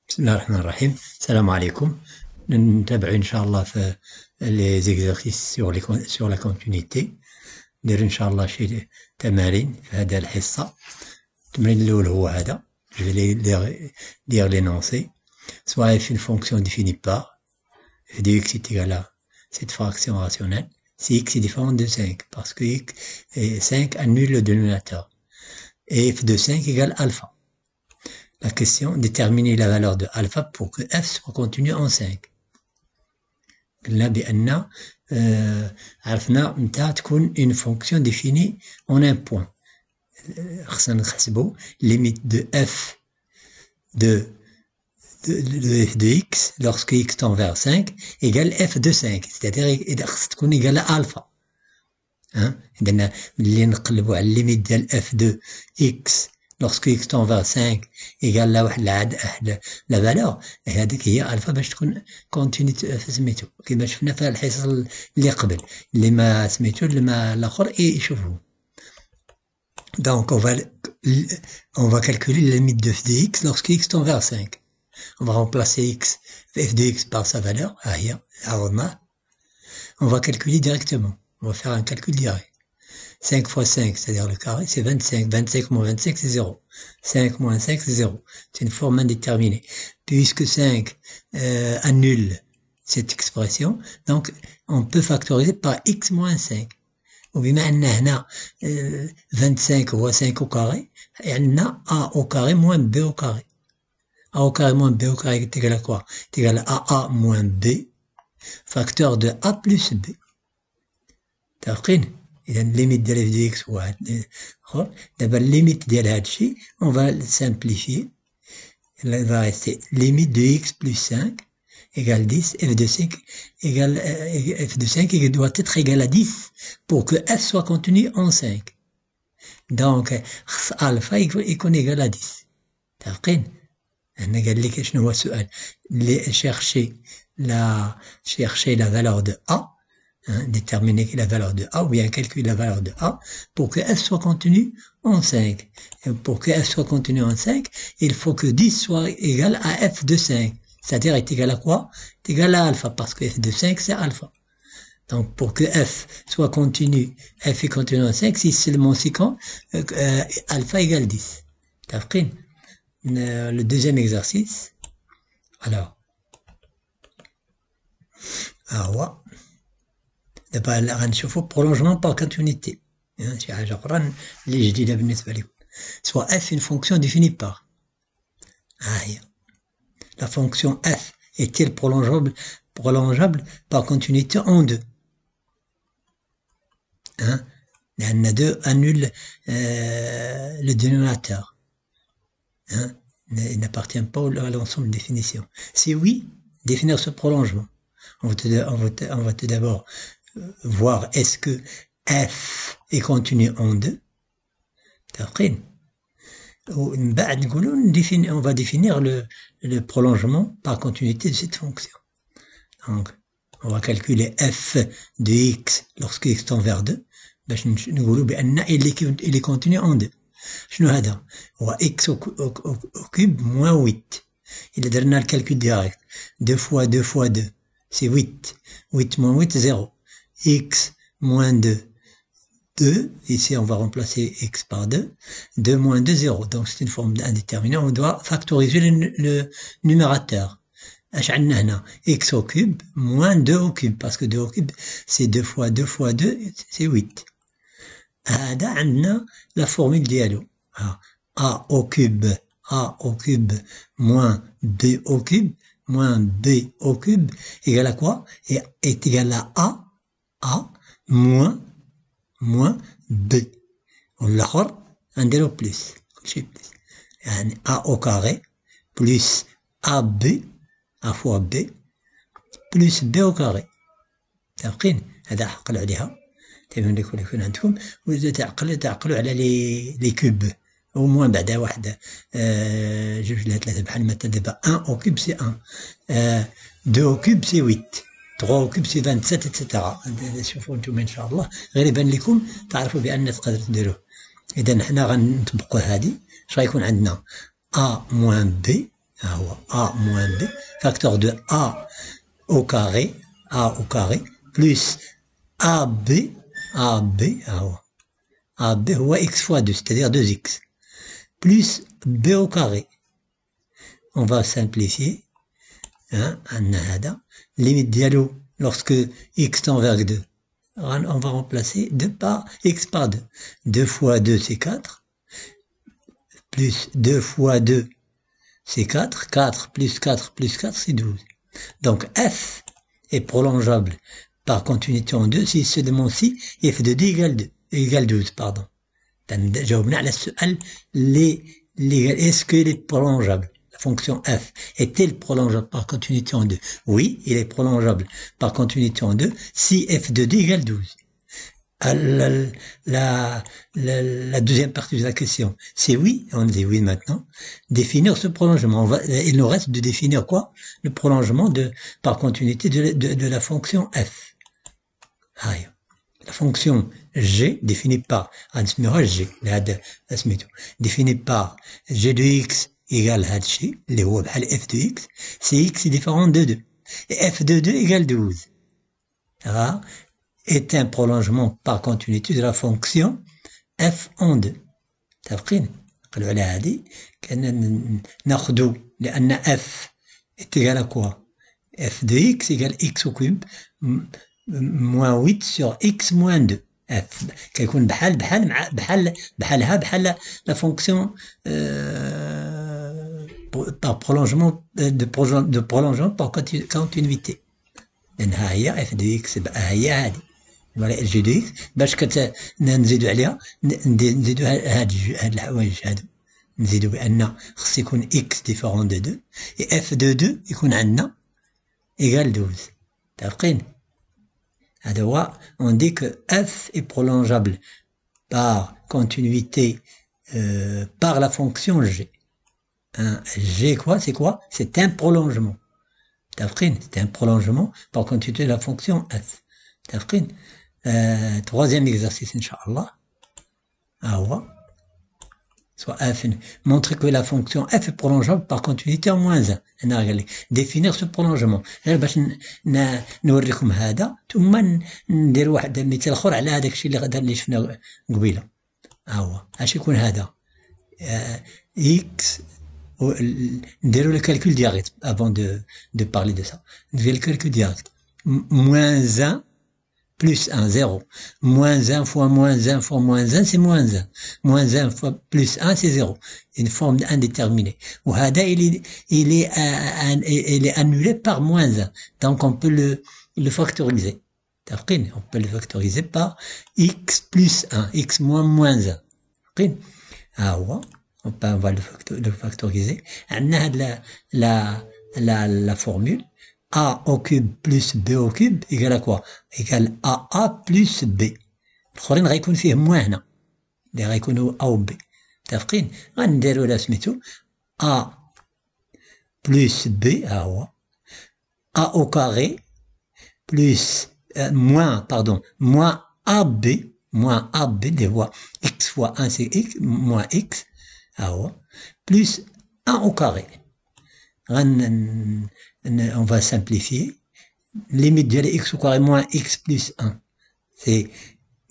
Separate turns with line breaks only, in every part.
بسم الله الرحمن الرحيم. السلام عليكم. نتابع إن شاء الله في les exercices sur la continuité. ندير إن شاء الله شي تمارين في هذا الحصة. التمرين الأول هو هذا. Je vais lire l'énoncé. Soit f une fonction définie par f de x est égal à cette fraction rationnelle si x est différent de 5 parce que x et 5 annule le dénominateur. Et f de 5 égale alpha. La question, déterminer la valeur de alpha pour que f soit continu en 5. قلنا بأن عرفنا متى تكون une fonction définie en un point. خصنا نحسبوا limite de f de f de x lorsque x tend vers 5 égale f de 5, c'est-à-dire خص تكون égale à alpha. إذا ملي نقلبوا على limite ديال f de x lorsque x tend vers 5 égale لواحد لا فالور هذيك هي الفا باش تكون كونتينيتي سميتو كما شفنا في الحصص اللي قبل اللي ما سميتو اللي ما الاخر يشوفوه. Donc on va calculer la limite de f de x lorsque x tend vers 5. On va remplacer f de x par sa valeur. On va calculer directement. On va faire un calcul direct. 5 fois 5, c'est-à-dire le carré, c'est 25. 25 moins 25, c'est 0. 5 moins 5, c'est 0. C'est une forme indéterminée. Puisque 5 annule cette expression, donc on peut factoriser par x moins 5. وبما أن هنا 25 هو 5 au carré, عندنا a au carré moins b au carré. a au carré moins b au carré est égal à quoi? C'est égal à a moins b, facteur de a plus b. تفقين؟ إذا الليميت ديال اف دي اكس واحد اخر. دابا الليميت ديال هاد الشيء on va le simplifier. Il va rester limite de x plus 5 égale 10, f de 5 égale f de 5 doit être égal à 10 pour que f soit contenu en 5. Donc alpha يكون égal à 10. متفقين؟ هنا قال لك شنو هو السؤال اللي chercher la valeur de a. Déterminer la valeur de A ou bien calculer la valeur de A pour que f soit contenu en 5. Et pour que f soit contenu en 5, il faut que 10 soit égal à f de 5. C'est-à-dire est égal à quoi? Est égal à alpha parce que f de 5 c'est alpha. Donc pour que f soit continu, f est continu en 5, si seulement si quand alpha égale 10. تفقين؟ Le deuxième exercice. Alors دابا غنشوفوا prolongement par continuité. شي حاجة أخرى اللي جديدة بالنسبة لكم. Soit f une fonction définie par. هي. La fonction f est-elle prolongeable par continuité en 2. لأن 2 annule le dénominateur. Il n'appartient pas à l'ensemble de définitions. Si oui, définir ce prolongement. On va tout d'abord voir est-ce que f est continu en 2. تفقين؟ ومن بعد نقولوا on va définir le prolongement par continuité de cette fonction. Donc on va calculer f de x lorsque x tend vers 2 باش نقولوا بأن il est continu en 2. شنو هذا؟ هو x au cube moins 8. إلا درنا الكالكول ديريكت 2 fois 2 fois 2 c'est 8. 8 moins 8 0. x moins 2, 2. Ici, on va remplacer x par 2. 2 moins 2, 0. Donc, c'est une forme indéterminée. On doit factoriser le numérateur. X au cube moins 2 au cube. Parce que 2 au cube, c'est 2 fois 2 fois 2, c'est 8. هذا عندنا la formule ديالو. A au cube moins b au cube moins b au cube égale à quoi? Est égal à A moins B. والآخر نديرو بلس كلشي بلس. يعني A au carré plus AB A fois B plus B au carré. متفقين؟ هذا عقلوا عليها. تبين يكون عندكم تعقلوا على لي كوب. au moins بعدا واحد جوج لا ثلاثة بحال مثلا دابا 1 au cube c'est 1 2 au cube c'est 8 3 au cube c'est 27 etc. شوفوا نتوما ان شاء الله غير يبان لكم تعرفوا بان تقدروا ديروه. اذا حنا غنطبقوا هذه اش غيكون عندنا a moins b A moins B, facteur de A au carré, plus AB, AB هو x fois 2, c'est-à-dire 2x, plus B au carré. On va simplifier, limite dialo, lorsque x tend vers 2, on va remplacer 2 par x par 2. 2 fois 2, c'est 4, plus 2 fois 2, c'est 4, 4 plus 4 plus 4, c'est 12. Donc f est prolongeable par continuité en 2 si seulement si f de d égale 12, pardon. جاوبنا على السؤال est-ce qu'il est prolongeable? La fonction f est-elle prolongeable par continuité en 2? Oui, il est prolongeable par continuité en 2 si f de d égale 12. La deuxième partie de la question, c'est oui, on dit oui maintenant. Définir ce prolongement. Il nous reste de définir quoi? Le prolongement par continuité de la fonction f. La fonction g définie par g, définie par g de x égale هادشي اللي هو بحال f de x, c'est x est différent de 2 et f de 2 égale 12. Est un prolongement par continuité de la fonction f en 2. متفقين؟ نقولوا على هذه كأننا ناخذوا لأن f est égal à quoi? f de x égale x au cube moins 8 sur x moins 2. f كيكون بحال la fonction par prolongement de prolongement par continuité. لأنها هي f de x هي هذه. ولا ال جي دو اكس باش نزيدو عليها نزيدو هاد الحوايج هادو نزيدو بان خص يكون اكس ديفيرون دو 2 اي اف دو 2 يكون عندنا ايغال 12. متفقين؟ هذا هو on dit que f est prolongeable par continuité par la fonction g. G quoi? C'est quoi? C'est un prolongement. متفقين؟ C'est un prolongement par continuité de la fonction f. متفقين؟ troisième exercice Inch'Allah. Soit f, montrer que la fonction f est prolongeable par continuité en moins 1. Définir ce prolongement. باش نوريكم هذا ثم ندير واحد مثال اخر على هذاك الشيء اللي غدا اللي شفنا قبيله. اش يكون هذا x نديرو le calcul direct avant de parler de ça. ندير le calcul direct. moins 1 plus 1, 0. Moins 1 fois moins 1 fois moins 1, c'est moins 1. Moins 1 fois plus 1, c'est 0. Une forme indéterminée. Ou hada, il est annulé par moins 1. Donc, on peut le factoriser. On peut le factoriser par x plus 1, x moins 1. On va le factoriser. On a la formule. A au cube plus B au cube égale à quoi? Égale à A plus B. الآخرين غيكون فيه موان هنا اللي غيكونوا A و B. متفقين؟ غنديرو لا سميتو A plus B ها هو A au carré plus moins AB اللي هو x fois 1 c'est x moins x ها هو plus 1 au carré. On va simplifier. Limite de x au carré moins x plus 1. C'est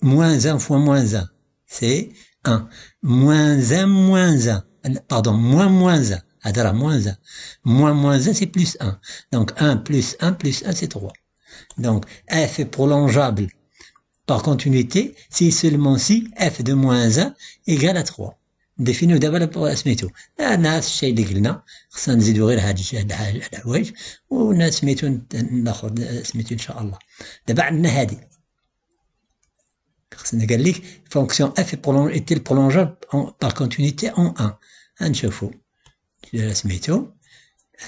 moins 1 fois moins 1. C'est 1. Moins 1 moins 1. Pardon, moins 1. Adara, moins 1. Moins 1, c'est plus 1. Donc 1 plus 1 plus 1, c'est 3. Donc f est prolongeable par continuité si seulement si f de moins 1 égale à 3. نديفينيو دابا سميتو نفس الشيء اللي قلنا خصنا نزيدو غير هاد الحوايج ونا سميتو ناخذ سميتو ان شاء الله. دابا عندنا هادي خصنا قال لك فونكسيون اف est prolongeable par continuité en 1. غنشوفو سميتو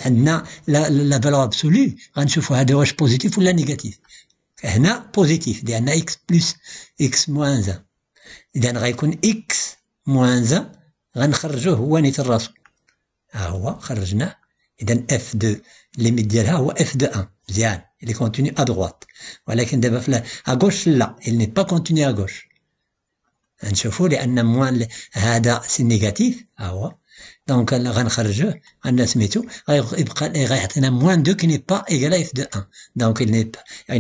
عندنا لا فالور ابسولو غنشوفو هذا واش بوزيتيف ولا نيجاتيف. هنا بوزيتيف لان اكس بلس اكس موان 1 اذا غيكون اكس موان 1 غنخرجوه هو نيت الراسو ها هو خرجناه. اذا اف دو ليميت ديالها هو اف دو 1 مزيان اللي كونتيني ا دروات. ولكن دابا في ا غوش لا il n'est pas continu à gauche. غنشوفوا لان موان هذا سي نيجاتيف ها هو دونك غنخرجوه عندنا سميتو غيبقى غيعطينا موان دو كي ني با ايكال اف دو ان دونك il n'est pas